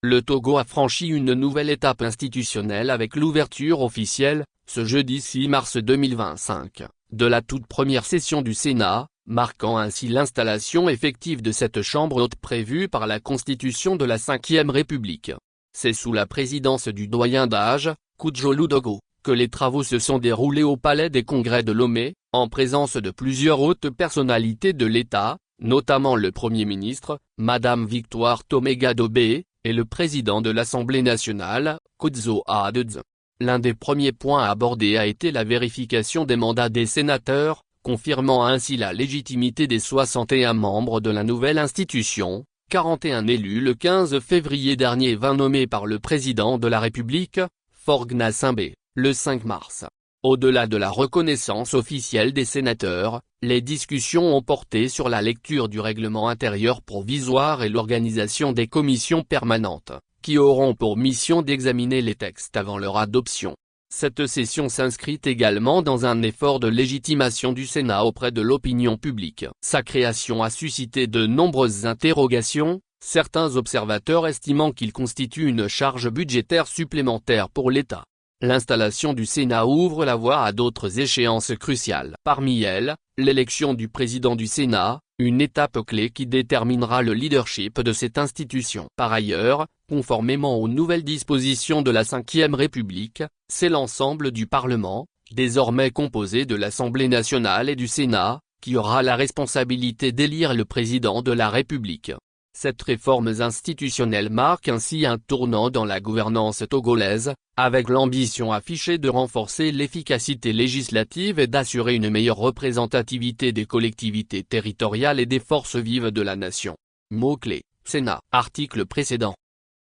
Le Togo a franchi une nouvelle étape institutionnelle avec l'ouverture officielle, ce jeudi 6 mars 2025, de la toute première session du Sénat, marquant ainsi l'installation effective de cette chambre haute prévue par la Constitution de la Ve République. C'est sous la présidence du doyen d'âge, Kujolu Dogo, que les travaux se sont déroulés au Palais des Congrès de Lomé, en présence de plusieurs hautes personnalités de l'État, notamment le Premier ministre, Madame Victoire Tomega-Dobé, et le président de l'Assemblée nationale, Kodzo Adedze. L'un des premiers points abordés a été la vérification des mandats des sénateurs, confirmant ainsi la légitimité des 61 membres de la nouvelle institution, 41 élus le 15 février dernier et 20 nommés par le président de la République, Faure Gnassingbé, le 5 mars. Au-delà de la reconnaissance officielle des sénateurs, les discussions ont porté sur la lecture du règlement intérieur provisoire et l'organisation des commissions permanentes, qui auront pour mission d'examiner les textes avant leur adoption. Cette session s'inscrit également dans un effort de légitimation du Sénat auprès de l'opinion publique. Sa création a suscité de nombreuses interrogations, certains observateurs estimant qu'il constitue une charge budgétaire supplémentaire pour l'État. L'installation du Sénat ouvre la voie à d'autres échéances cruciales. Parmi elles, l'élection du président du Sénat, une étape clé qui déterminera le leadership de cette institution. Par ailleurs, conformément aux nouvelles dispositions de la Ve République, c'est l'ensemble du Parlement, désormais composé de l'Assemblée nationale et du Sénat, qui aura la responsabilité d'élire le président de la République. Cette réforme institutionnelle marque ainsi un tournant dans la gouvernance togolaise, avec l'ambition affichée de renforcer l'efficacité législative et d'assurer une meilleure représentativité des collectivités territoriales et des forces vives de la nation. Mots-clés, Sénat. Article précédent.